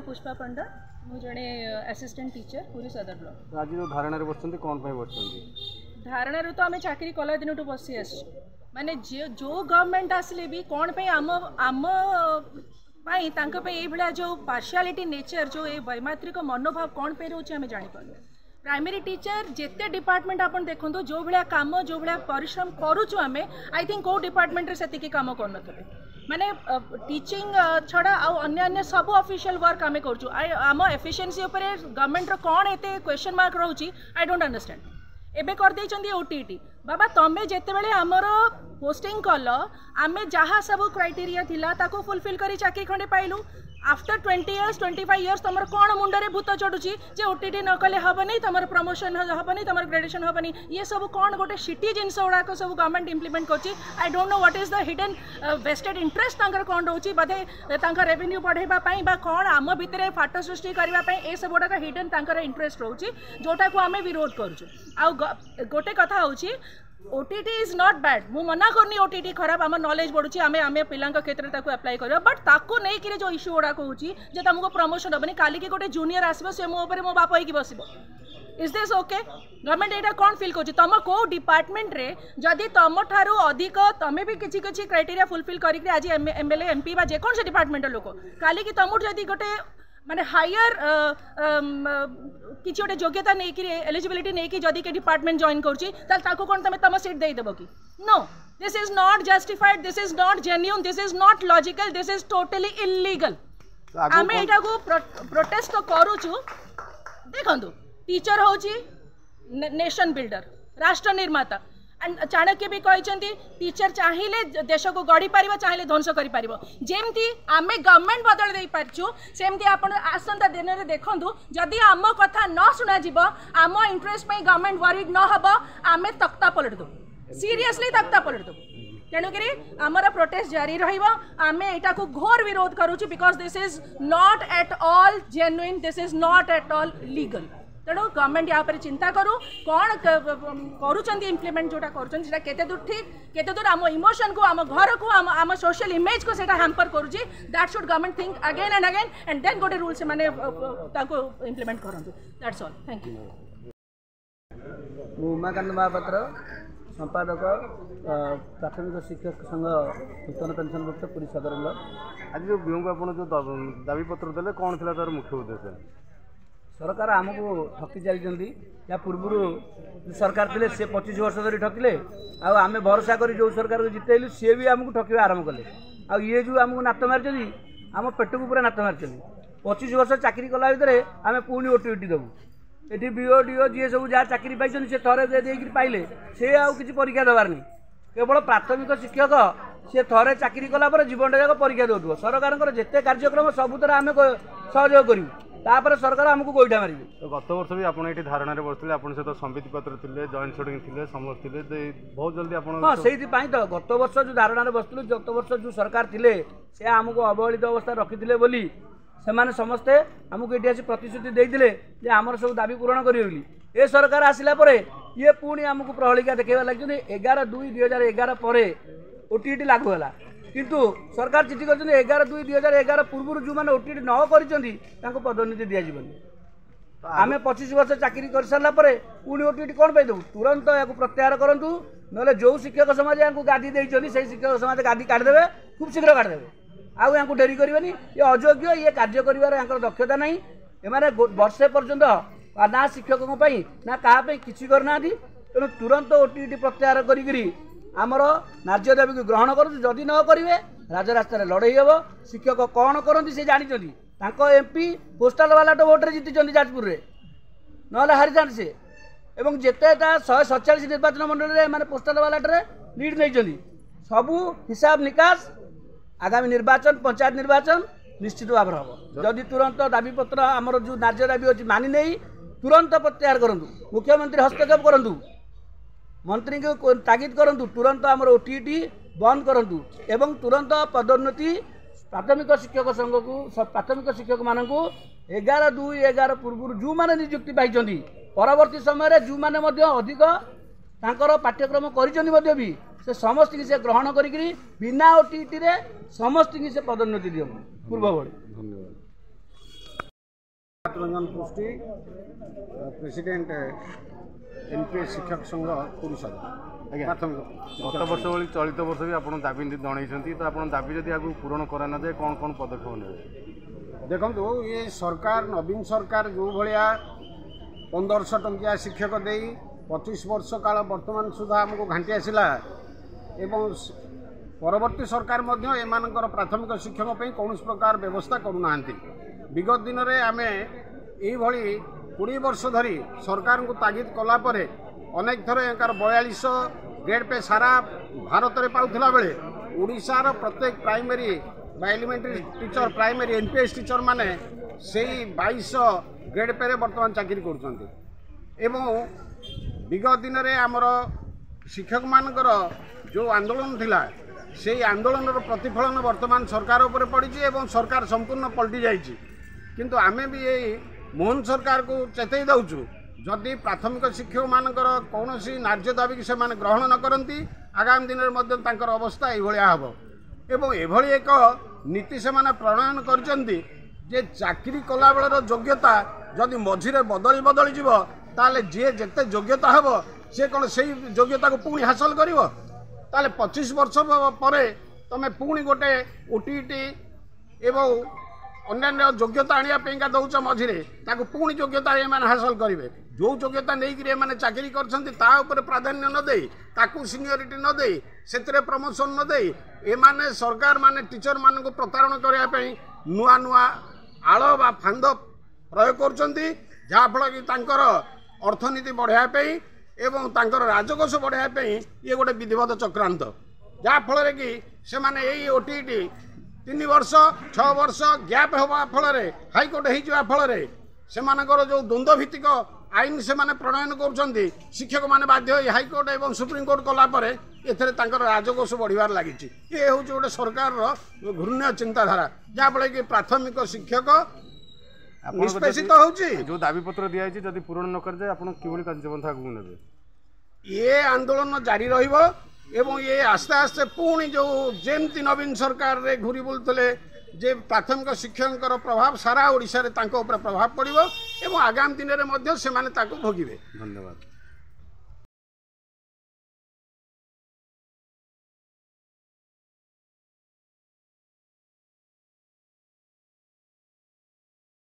पुष्पा पंडा मु जड़े assistant teacher पूरी सदर ब्लॉक। आज जो धारणा बसुँच कौन बस धारणा तो आम चाकरी कला दिन बसी आस माने जो गवर्नमेंट आसले भी कौन पे आम आम भाया जो पार्शियालिटी नेचर जो ये वैमात्रिक मनोभाव कौन पे रोचे आम जापर प्राइमरी टीचर जिते डिपार्टमेंट आप देखो जो भाया काम जो भाया परिश्रम करुचु आम आई थिंक कौ डिपार्टमेंट से काम कर माने टीचिंग छड़ा अन्य सब ऑफिशियल वर्क आम करम एफिशिएंसी गवर्नमेंट कौन एते क्वेश्चन मार्क रोची आई डोंट अंडरस्टैंड एबे कर देइचंदी ओटीटी बाबा तमे जेते बेले हमर पोस्टिंग कल आमे जहाँ सब क्राइटेरिया थिला ताको फुलफिल करी चाकरी खंडे पाइलु आफ्टर 20 years 25 years तुम कौन मुंडे भूत चढ़ुची जे ओटीटी न कले हेनी तुम प्रमोशन हेनी तुम ग्रेजुएशन हेनी ये सब कौन गोटे सिटी जिनस गुड़ाक सब गवर्नमेंट इम्प्लीमेंट कर I don't know what is the hidden vested interest कौन रोचे बोधे रेवेन्यू बढ़ाई कौन आम भितर फाट सृष्टि करने ये सब गुड़ाक हिडन इंटरेस्ट रोचे जोटा को आम विरोध करुँ गोटे कथा हूँ ओटीटी इज नॉट बैड मु मना करनी ओटीटी खराब आम नॉलेज बढ़ुची आम आम पिला क्षेत्र में अप्लाई कर बट ताको नहीं कि जो इश्यू गुड़ाक होची जे तुमको प्रमोशन हेनी काली की गोटे जूनियर आसो से मो ऊपर मो बाप होगी बस इज दिस ओके गवर्नमेंट यहाँ कौन फिल कर तुम कौ डिपार्टमेंट रे जदि तुम ठारू अधिक तुम्हें भी किसी किसी क्राइटेरिया फुलफिल करके आज एमएलए एमपी बा जेकोसी डिपार्टमेंट लोक काली की तुम जदि गोटे माने हायर किसी गोटे योग्यता नहीं कि एलिजिबिलिटी नहीं कि जदि के डिपार्टमेंट जॉइन करुँची कौन तुम तुम सीट देदेव कि no this is not justified this is not genuine this is not logical this is totally illegal आम यहाँ को प्रोटेस्ट करुचु देखु टीचर हूँ नेशन बिल्डर राष्ट्र निर्माता एंड चाणक्य भी कहते टीचर चाहिए देश को गढ़ी पार चाहिए ध्वंस कर जमती आम गवर्नमेंट बदल दे पार्चु सेमती आप आसंता दिन में देखूँ जदि आम कथा न शुणा आम इंटरेस्ट में गवर्नमेंट वरीड न हम आम तख्ता पलट दो सीरियसली तख्ता पलट दो तेणुक आमर प्रोटेस्ट जारी रमें यहाँ को घोर विरोध करुँ because this is not at all genuine this is not at all legal तेणु गवर्नमेंट यहाँ पर चिंता करूँ कौन करुँच इम्प्लीमेंट जोटा करते दूर ठीक केते दूर आम इमोशन को आम घर को आम सोशल इमेज को सेटा हैम्पर करुँची that should government think again and then गोटे रूल से माने इम्प्लीमेंट करूँ that's all thank you Umakant Mahapatra संपादक प्राथमिक शिक्षक संघ नूतन पेंशनभुक्त पुरी सदर ब्लॉक। आज जो बीओ को आप जो दाबी पत्र देले कौन था तार मुख्य उद्देश्य सरकार आमको ठकी चली या पूर्व सरकार थे से 25 वर्ष धरी ठकिले आम भरोसा कर जो सरकार को जितेलु सी भी आमको ठकवा आरंभ कले ये जो आमको नात मारी आम पेट को पूरा नात मारी 25 वर्ष चाकरी कला भितर आम पुणी ओटीटी देवु ये बीओ डीओ जी सब जहाँ चाकरी पाई से थे देकर पाइले से आउ कि परीक्षा देवार नहीं केवल प्राथमिक शिक्षक सी थे चाकरी कला जीवन जाक परीक्षा दौर सरकार जिते कार्यक्रम सबुतर आम सहयोग करूँ तापर सरकार आमको गोईठा मारे तो गत वर्ष भी आपड़ ये धारणा बसते आप सहित संबित पत्र थे जॉइंट शूटिंग थे समस्त थे बहुत जल्दी हाँ से तो गत वर्ष जो धारणा बसलु गत वर्ष जो सरकार थे से आमको अवहेलित अवस्था रखी बोली से समस्ते आमको ये आसी प्रतिश्रुति देते आमर सब दाबी पूरण करेंगे ये सरकार आसला ये पुणी आमको प्रहलिका देखा लगे 11/2/2011 पर ओटीटी लागू है किंतु सरकार चिठी कर 11/2/2011 पूर्व जो मैंने ओटीटी न कर पदोन्नति दिजावन आम 25 वर्ष चाकरी कर सारा पुणी ओटीटी कौन पे देव तुरंत या प्रत्याहार करूँ ना जो शिक्षक समाज यहाँ गादी देते से शिक्षक समाज गादी काटिदेवे खूब शीघ्र काटिदेवे आउ यहाँ डेरी करेंगे ये अयोग्य ये कार्य कर दक्षता ना एमाने वर्षे पर्यंत ना शिक्षकों ना क्या किसी करना तेणु तुरंत ओटीटी प्रत्याहार करी आमर न्याय दाबी को ग्रहण करुदी न करेंगे राजरास्तार लड़े हम शिक्षक कौन करती से जानते एमपी पोस्टाल बालाट भोट्रे जीति जाजपुर में ना हारी था से जिते 147 निर्वाचन मंडल में पोस्टाल बालाटे लीड नहीं सबू हिसाब निकास आगामी निर्वाचन पंचायत निर्वाचन निश्चित भाव हम जदि तुरंत दाबी पत्र आमर जो न्याय दाबी अच्छी मानि नहीं तुरंत प्रत्याहार करूँ मुख्यमंत्री हस्तक्षेप करूँ मंत्री को तागिद करूँ तुरंत आमर ओटीटी बंद करूँ एवं तुरंत पदोन्नति प्राथमिक शिक्षक संघ को प्राथमिक शिक्षक मान 11/2/11 पूर्व जो मैंने नियुक्ति पाई परवर्ती समय जो मैंने अधिक पाठ्यक्रम कर भी से समस्त की से ग्रहण करी बिना ओटीटी रे समस्त की से पदोन्नति दियो पूर्व भली। धन्यवाद। ରଞ୍ଜନ ପୃଷ୍ଟି ପ୍ରେସିडेंट एनपीएस शिक्षक संघ परिषद प्राथमिक गत वर्ष भाई चलित वर्ष भी आप दाबी जनई तो आप दाबी जब आगे पूरण करा न जाए कौन कौन पदक्षेप ने देखो ये सरकार नवीन सरकार जो भाया 1500 टंकिया शिक्षक दे 25 वर्ष काल वर्तमान सुधा आमको घाटी आसला एवं परवर्ती सरकार एमानकर प्राथमिक शिक्षक पे कौन प्रकार व्यवस्था करूना विगत दिन में आम यही 20 वर्ष धरी सरकार को तागिद कलापर अनेक थर यार 4200 ग्रेड पे सारा भारत में पाला बेले ओडिशार प्रत्येक primary elementary teacher primary NPS teacher माने से 2200 ग्रेड पे बर्तमान चाकरी कर विगत दिन में आमर शिक्षक मानकर जो आंदोलन थिला से आंदोलन प्रतिफलन वर्तमान सरकार उपर पड़ी एवं सरकार संपूर्ण पलटि जाइए किंतु आमे भी यही मोहन सरकार को चेतई दउछु जदि प्राथमिक शिक्षक मानकर कौन न्याय दाबी की से ग्रहण न करती आगामी दिन में अवस्था यह हम एवं एभली एक नीति से प्रणयन करचंती जे चाकरी कला बेलर योग्यता जदि मझिरे बदली बदली जीव ताले जे जेते योग्यता हम से कौन से योग्यता को पुणी हासिल करिवो ताले 25 वर्ष पर तुम पुणी गोटे ओटीटी एवं अन्य योग्यता आने दौच मझिरे पुणी योग्यता ये हासिल करेंगे जो योग्यता नहीं चाकरी कर प्राधान्य न दे ताकू सीनियरिटी न दे से प्रमोशन न दे एमाने सरकार माने टीचर मान को प्रतारण करने नुआ नुआ आड़ बा फांद प्रयोग करफल कि अर्थनीति बढ़ाई एवं तांकर राजकोष बढ़ाई ये गोटे विधिवत चक्रांत जहाँफल कि से मैंने ओटीटी 3 वर्ष 6 वर्ष गैप हवा फल हाइकोर्ट हो फल से जो द्वंद्व भित्तिक आईन से प्रणयन कर शिक्षक मैंने बाध्य हाइकोर्ट और सुप्रीमकोर्ट कलापर एथेर राजकोष बढ़िबार लगी ये हूँ गोटे सरकार घृण्य चिंताधारा जहाँफल कि प्राथमिक शिक्षक निष्पेषित होची जो दाबी पत्र दिया जदि पूरण न कर जाए आपन किभली कार्यपंथा आगु नेबे ये आंदोलन जारी रहिबो एवं ये आस्ते आस्ते पुणी जो जेमती नवीन सरकार रे घूरी बुलुले जे प्राथमिक शिक्षक प्रभाव सारा ओडिशा रे तांको ऊपर प्रभाव पड़िबो एवं आगामी दिन में भोगिबे। धन्यवाद।